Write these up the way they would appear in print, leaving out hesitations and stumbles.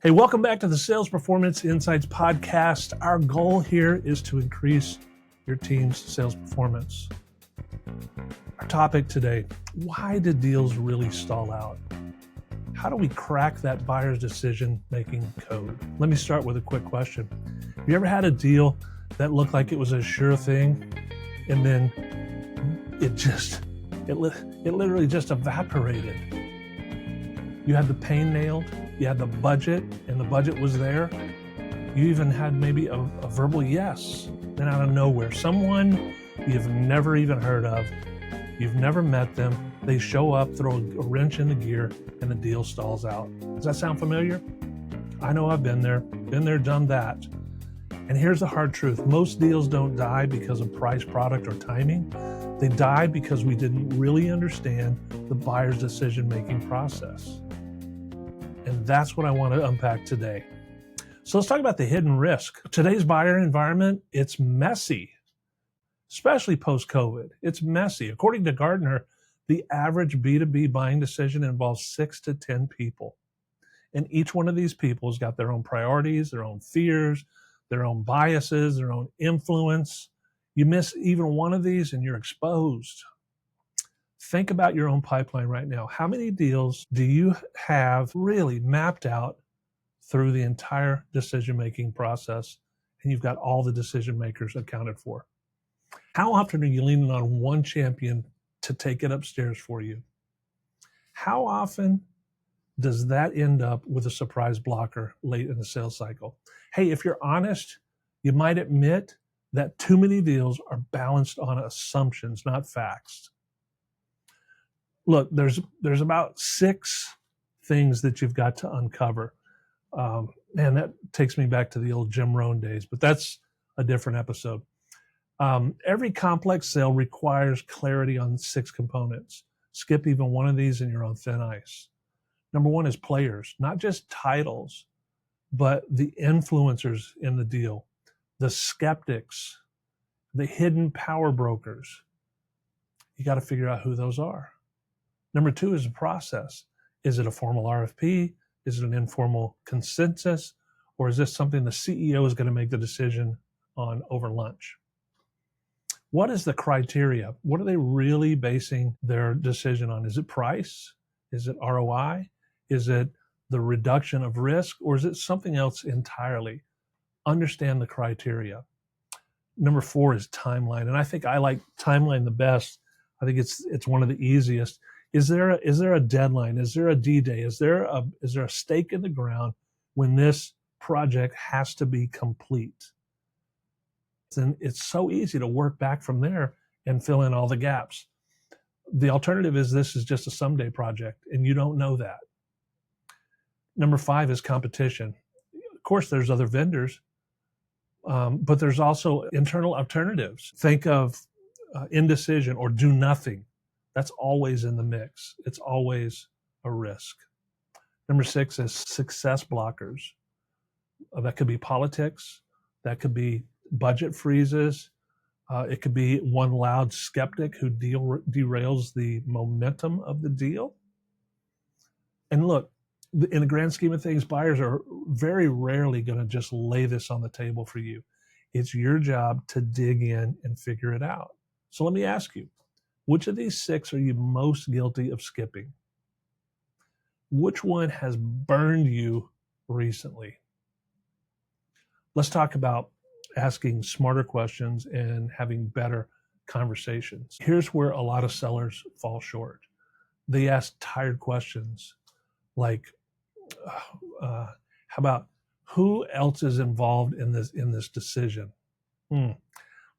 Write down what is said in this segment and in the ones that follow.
Hey, welcome back to the Sales Performance Insights podcast. Our goal here is to increase your team's sales performance. Our topic today, why do deals really stall out? How do we crack that buyer's decision-making code? Let me start with a quick question. Have you ever had a deal that looked like it was a sure thing, and then it literally just evaporated? You had the pain nailed, you had the budget, and the budget was there. You even had maybe a verbal yes. Then out of nowhere, someone you've never even heard of, you've never met them, they show up, throw a wrench in the gear, and the deal stalls out. Does that sound familiar? I know I've been there, done that. And here's the hard truth. Most deals don't die because of price, product, or timing. They die because we didn't really understand the buyer's decision-making process. And that's what I want to unpack today. So let's talk about the hidden risk. Today's buyer environment, it's messy, especially post-COVID. It's messy. According to Gartner, the average B2B buying decision involves 6 to 10 people. And each one of these people has got their own priorities, their own fears, their own biases, their own influence. You miss even one of these and you're exposed. Think about your own pipeline right now. How many deals do you have really mapped out through the entire decision-making process, and you've got all the decision makers accounted for? How often are you leaning on one champion to take it upstairs for you? How often does that end up with a surprise blocker late in the sales cycle? Hey, if you're honest, you might admit that too many deals are balanced on assumptions, not facts. Look, there's about 6 things that you've got to uncover. Man, that takes me back to the old Jim Rohn days, but that's a different episode. Every complex sale requires clarity on 6 components. Skip even one of these and you're on thin ice. Number 1 is players, not just titles, but the influencers in the deal, the skeptics, the hidden power brokers. You got to figure out who those are. Number 2 is the process. Is it a formal RFP? Is it an informal consensus? Or is this something the CEO is going to make the decision on over lunch? What is the criteria? What are they really basing their decision on? Is it price? Is it ROI? Is it the reduction of risk? Or is it something else entirely? Understand the criteria. Number 4 is timeline. And I think I like timeline the best. I think it's one of the easiest. Is there a deadline? Is there a D-Day? Is there a stake in the ground when this project has to be complete? Then it's so easy to work back from there and fill in all the gaps. The alternative is this is just a someday project, and you don't know that. Number 5 is competition. Of course, there's other vendors, but there's also internal alternatives. Think of indecision or do nothing. That's always in the mix. It's always a risk. Number 6 is success blockers. That could be politics. That could be budget freezes. It could be one loud skeptic who derails the momentum of the deal. And look, in the grand scheme of things, buyers are very rarely going to just lay this on the table for you. It's your job to dig in and figure it out. So let me ask you, which of these 6 are you most guilty of skipping? Which one has burned you recently? Let's talk about asking smarter questions and having better conversations. Here's where a lot of sellers fall short. They ask tired questions like, how about who else is involved in this decision?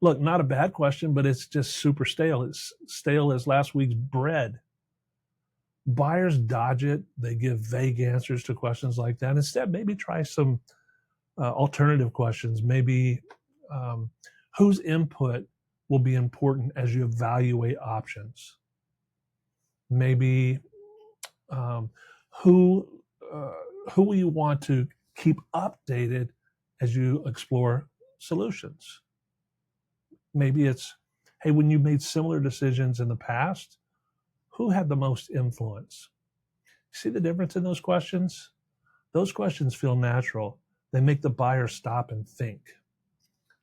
Look, not a bad question, but it's just super stale. It's stale as last week's bread. Buyers dodge it. They give vague answers to questions like that. Instead, maybe try some alternative questions. Maybe whose input will be important as you evaluate options? Maybe who will you want to keep updated as you explore solutions? Maybe it's, hey, when you made similar decisions in the past, who had the most influence? See the difference in those questions? Those questions feel natural. They make the buyer stop and think.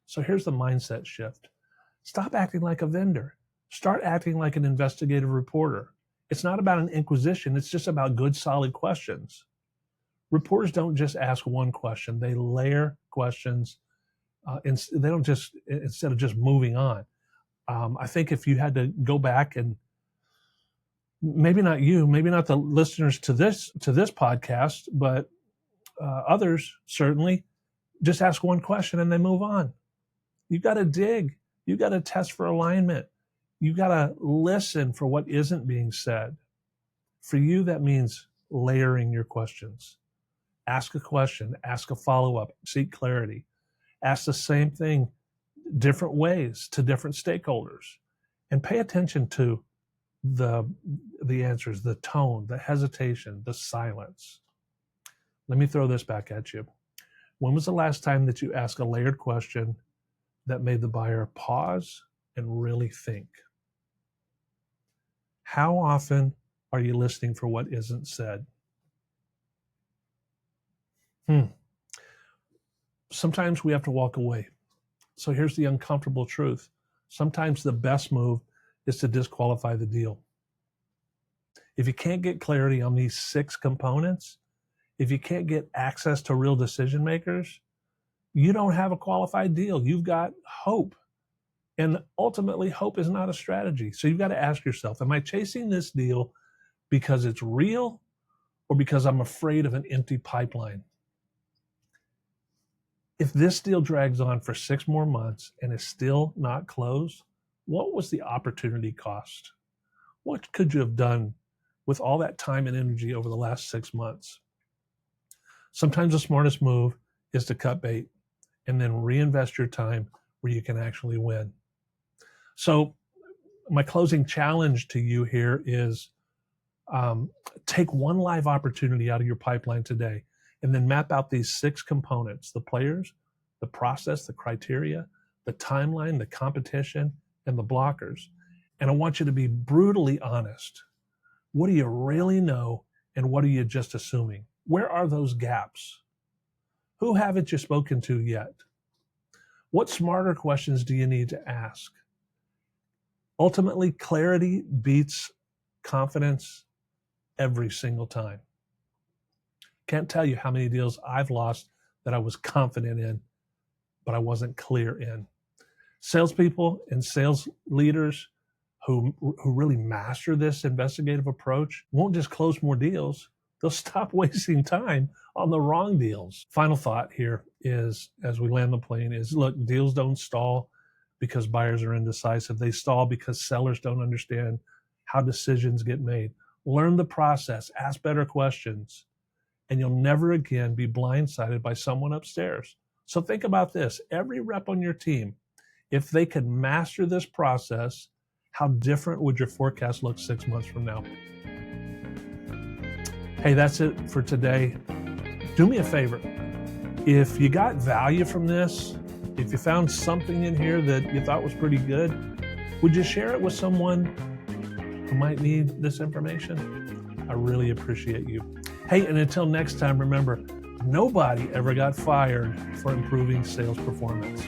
So here's the mindset shift. Stop acting like a vendor. Start acting like an investigative reporter. It's not about an inquisition. It's just about good, solid questions. Reporters don't just ask one question. They layer questions. They don't just, instead of just moving on. I think if you had to go back and maybe not you, maybe not the listeners to this podcast, but others certainly, just ask one question and then move on. You got to dig. You got to test for alignment. You got to listen for what isn't being said. For you, that means layering your questions. Ask a question, ask a follow-up, seek clarity. Ask the same thing different ways to different stakeholders, and pay attention to the answers, the tone, the hesitation, the silence. Let me throw this back at you. When was the last time that you asked a layered question that made the buyer pause and really think? How often are you listening for what isn't said? Sometimes we have to walk away. So here's the uncomfortable truth. Sometimes the best move is to disqualify the deal. If you can't get clarity on these 6 components, if you can't get access to real decision makers, you don't have a qualified deal. You've got hope. And ultimately, hope is not a strategy. So you've got to ask yourself, am I chasing this deal because it's real or because I'm afraid of an empty pipeline? If this deal drags on for 6 more months and is still not closed, what was the opportunity cost? What could you have done with all that time and energy over the last 6 months? Sometimes the smartest move is to cut bait and then reinvest your time where you can actually win. So my closing challenge to you here is take one live opportunity out of your pipeline today and then map out these 6 components: the players, the process, the criteria, the timeline, the competition, and the blockers. And I want you to be brutally honest. What do you really know and what are you just assuming? Where are those gaps? Who haven't you spoken to yet? What smarter questions do you need to ask? Ultimately, clarity beats confidence every single time. Can't tell you how many deals I've lost that I was confident in, but I wasn't clear in. Salespeople and sales leaders who really master this investigative approach won't just close more deals. They'll stop wasting time on the wrong deals. Final thought here is, as we land the plane, is look, deals don't stall because buyers are indecisive. They stall because sellers don't understand how decisions get made. Learn the process, ask better questions, and you'll never again be blindsided by someone upstairs. So think about this. Every rep on your team, if they could master this process, how different would your forecast look 6 months from now? Hey, that's it for today. Do me a favor. If you got value from this, if you found something in here that you thought was pretty good, would you share it with someone who might need this information? I really appreciate you. Hey, and until next time, remember, nobody ever got fired for improving sales performance.